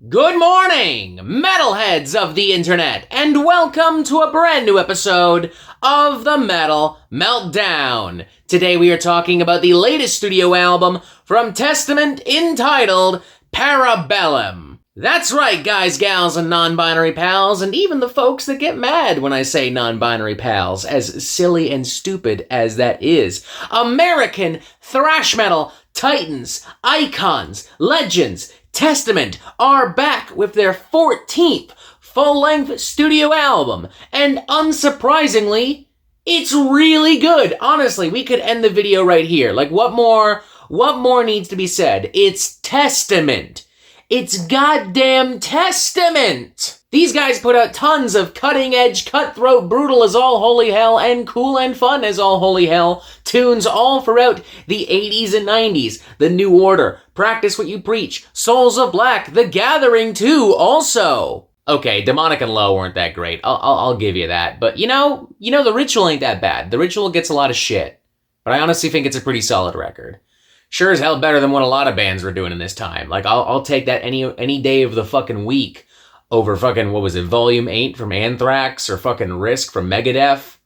Good morning, metalheads of the internet, and welcome to a brand new episode of the Metal Meltdown. Today we are talking about the latest studio album from Testament entitled Parabellum. That's right, guys, gals, and non-binary pals, and even the folks that get mad when I say non-binary pals, as silly and stupid as that is. American thrash metal titans, icons, legends, Testament are back with their 14th full-length studio album, and unsurprisingly, it's really good. Honestly, we could end the video right here. Like, what more needs to be said? It's Testament. It's goddamn Testament! These guys put out tons of cutting-edge, cutthroat, brutal as all holy hell, and cool and fun as all holy hell tunes all throughout the 80s and 90s. The New Order, Practice What You Preach, Souls of Black, The Gathering too, also. Okay, Demonic and Low weren't that great. I'll give you that. But you know, The Ritual ain't that bad. The Ritual gets a lot of shit. But I honestly think it's a pretty solid record. Sure as hell better than what a lot of bands were doing in this time. Like, I'll take that any day of the fucking week over fucking, what was it, Volume 8 from Anthrax or fucking Risk from Megadeth.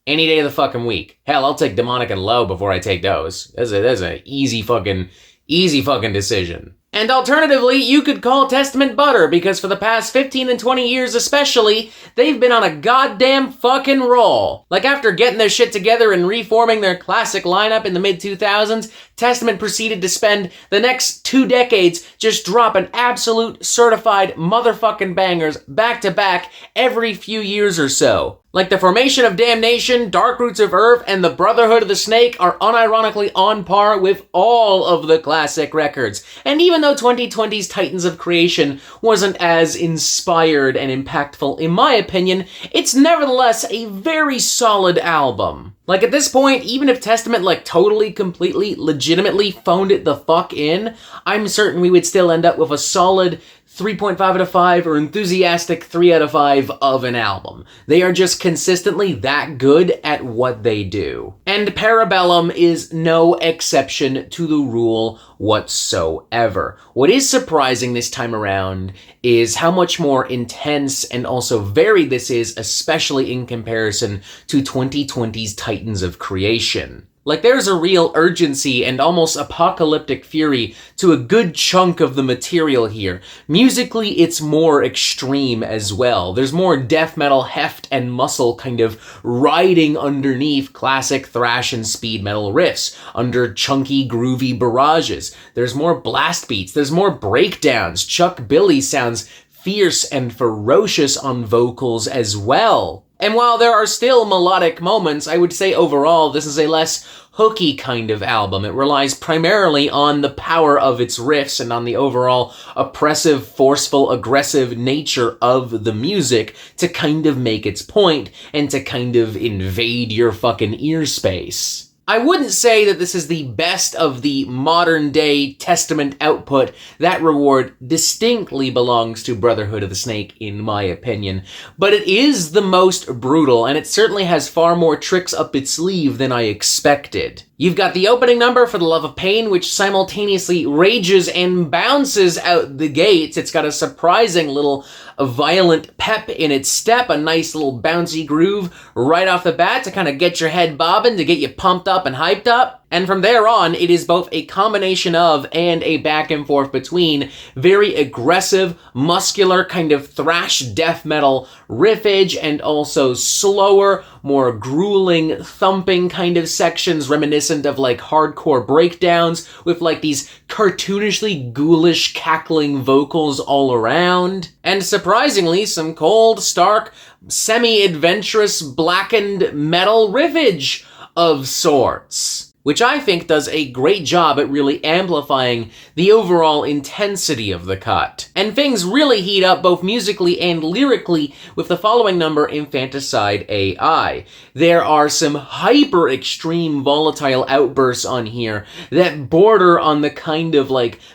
Any day of the fucking week. Hell, I'll take Demonic and Low before I take those. That's a easy fucking decision. And alternatively, you could call Testament butter, because for the past 15 and 20 years especially, they've been on a goddamn fucking roll. Like, after getting their shit together and reforming their classic lineup in the mid-2000s, Testament proceeded to spend the next 2 decades just dropping absolute certified motherfucking bangers back-to-back every few years or so. Like the Formation of Damnation, Dark Roots of Earth, and the Brotherhood of the Snake are unironically on par with all of the classic records. And even though 2020's Titans of Creation wasn't as inspired and impactful in my opinion, it's nevertheless a very solid album. Like, at this point, even if Testament, totally, completely, legitimately phoned it the fuck in, I'm certain we would still end up with a solid 3.5 out of 5 or enthusiastic 3 out of 5 of an album. They are just consistently that good at what they do. And Parabellum is no exception to the rule whatsoever. What is surprising this time around is how much more intense and also varied this is, especially in comparison to 2020's Titans of Creation. Like, there's a real urgency and almost apocalyptic fury to a good chunk of the material here. Musically, it's more extreme as well. There's more death metal heft and muscle kind of riding underneath classic thrash and speed metal riffs, under chunky, groovy barrages. There's more blast beats, there's more breakdowns. Chuck Billy sounds fierce and ferocious on vocals as well. And while there are still melodic moments, I would say overall this is a less hooky kind of album. It relies primarily on the power of its riffs and on the overall oppressive, forceful, aggressive nature of the music to kind of make its point and to kind of invade your fucking ear space. I wouldn't say that this is the best of the modern-day Testament output. That reward distinctly belongs to Brotherhood of the Snake, in my opinion. But it is the most brutal, and it certainly has far more tricks up its sleeve than I expected. You've got the opening number, For the Love of Pain, which simultaneously rages and bounces out the gates. It's got a surprising little violent pep in its step, a nice little bouncy groove right off the bat to kind of get your head bobbing, to get you pumped up and hyped up. And from there on, it is both a combination of and a back and forth between very aggressive, muscular kind of thrash death metal riffage and also slower, more grueling, thumping kind of sections reminiscent of hardcore breakdowns with these cartoonishly ghoulish cackling vocals all around. And surprisingly, some cold, stark, semi-adventurous blackened metal riffage of sorts, which I think does a great job at really amplifying the overall intensity of the cut. And things really heat up both musically and lyrically with the following number, Infanticide AI. There are some hyper-extreme volatile outbursts on here that border on the kind of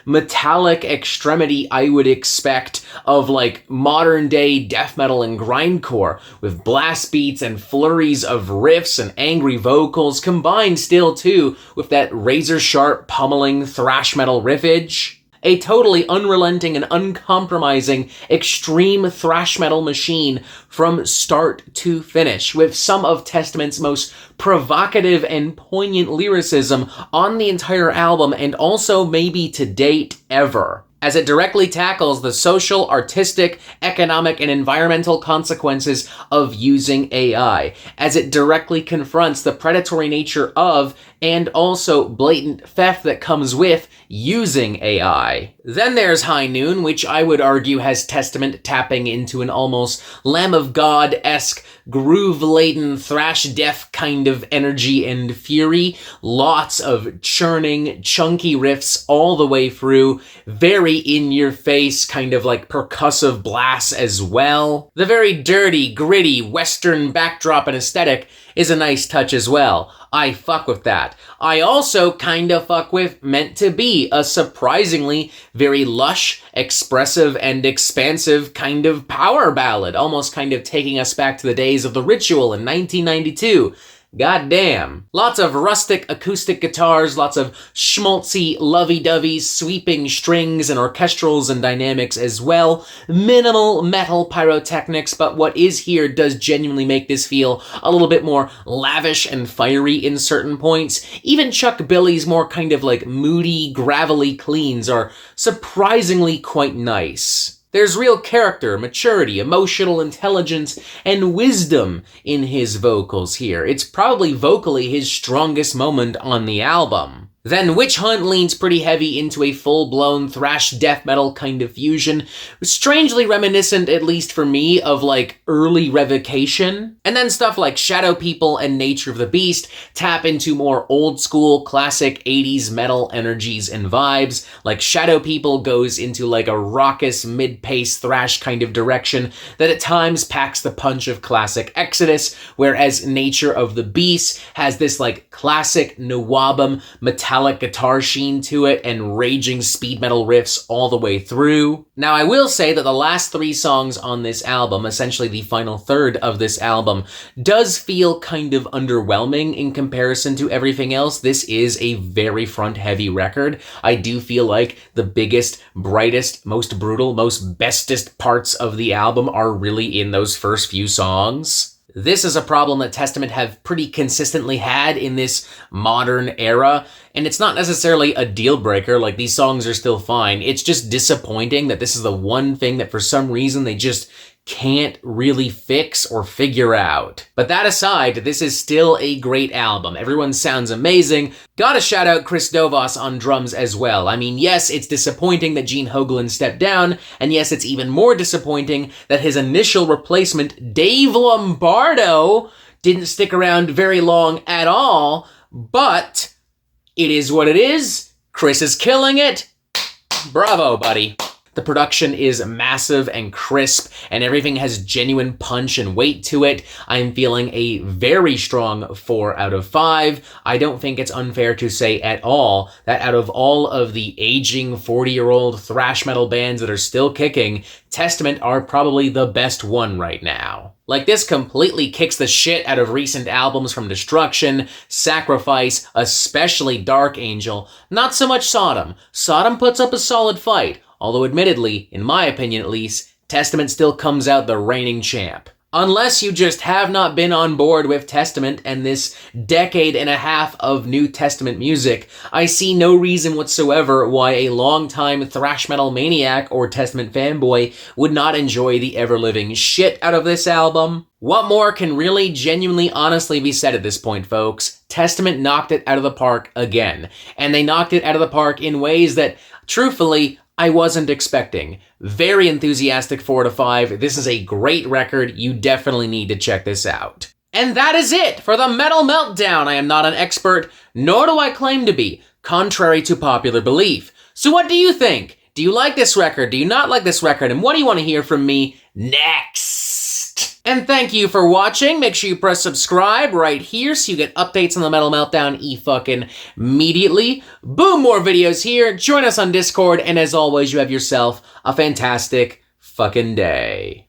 metallic extremity I would expect of modern-day death metal and grindcore, with blast beats and flurries of riffs and angry vocals combined still too with that razor-sharp, pummeling thrash metal riffage. a totally unrelenting and uncompromising extreme thrash metal machine from start to finish, with some of Testament's most provocative and poignant lyricism on the entire album, and also maybe to date ever, as it directly tackles the social, artistic, economic, and environmental consequences of using AI, as it directly confronts the predatory nature of and also blatant theft that comes with using AI. Then there's High Noon, which I would argue has Testament tapping into an almost Lamb of God-esque, groove-laden, thrash death kind of energy and fury. Lots of churning, chunky riffs all the way through, very in-your-face, kind of like percussive blasts as well. The very dirty, gritty, western backdrop and aesthetic is a nice touch as well. I fuck with that. I also kinda fuck with Meant to Be, a surprisingly very lush, expressive, and expansive kind of power ballad, almost kind of taking us back to the days of The Ritual in 1992. Goddamn. Lots of rustic acoustic guitars, lots of schmaltzy lovey-dovey sweeping strings and orchestrals and dynamics as well. Minimal metal pyrotechnics, but what is here does genuinely make this feel a little bit more lavish and fiery in certain points. Even Chuck Billy's more kind of like moody, gravelly cleans are surprisingly quite nice. There's real character, maturity, emotional intelligence, and wisdom in his vocals here. It's probably vocally his strongest moment on the album. Then Witch Hunt leans pretty heavy into a full-blown thrash death metal kind of fusion, strangely reminiscent, at least for me, of like early Revocation. And then stuff like Shadow People and Nature of the Beast tap into more old-school, classic 80s metal energies and vibes. Like Shadow People goes into like a raucous, mid-pace thrash kind of direction that at times packs the punch of classic Exodus, whereas Nature of the Beast has this like classic Nawabum metallic guitar sheen to it and raging speed metal riffs all the way through. Now, I will say that the last 3 songs on this album, essentially the final third of this album, does feel kind of underwhelming in comparison to everything else. This is a very front-heavy record. I do feel like the biggest, brightest, most brutal, most bestest parts of the album are really in those first few songs. This is a problem that Testament have pretty consistently had in this modern era, and it's not necessarily a deal breaker, like these songs are still fine. It's just disappointing that this is the one thing that for some reason they just can't really fix or figure out. But that aside, this is still a great album. Everyone sounds amazing. Gotta shout out Chris Dovas on drums as well. I mean, yes, it's disappointing that Gene Hoglan stepped down, and yes, it's even more disappointing that his initial replacement, Dave Lombardo, didn't stick around very long at all, but it is what it is. Chris is killing it. Bravo, buddy. The production is massive and crisp, and everything has genuine punch and weight to it. I'm feeling a very strong 4 out of 5. I don't think it's unfair to say at all that out of all of the aging 40-year-old thrash metal bands that are still kicking, Testament are probably the best one right now. Like, this completely kicks the shit out of recent albums from Destruction, Sacrifice, especially Dark Angel. Not so much Sodom. Sodom puts up a solid fight. Although admittedly, in my opinion at least, Testament still comes out the reigning champ. Unless you just have not been on board with Testament and this decade and a half of New Testament music, I see no reason whatsoever why a longtime thrash metal maniac or Testament fanboy would not enjoy the ever-living shit out of this album. What more can really genuinely honestly be said at this point, folks? Testament knocked it out of the park again. And they knocked it out of the park in ways that, truthfully, I wasn't expecting. Very enthusiastic 4 to 5. This is a great record. You definitely need to check this out. And that is it for the Metal Meltdown. I am not an expert, nor do I claim to be, contrary to popular belief. So what do you think? Do you like this record? Do you not like this record? And what do you want to hear from me next? And thank you for watching. Make sure you press subscribe right here so you get updates on the Metal Meltdown fucking immediately. Boom, more videos here. Join us on Discord. And as always, you have yourself a fantastic fucking day.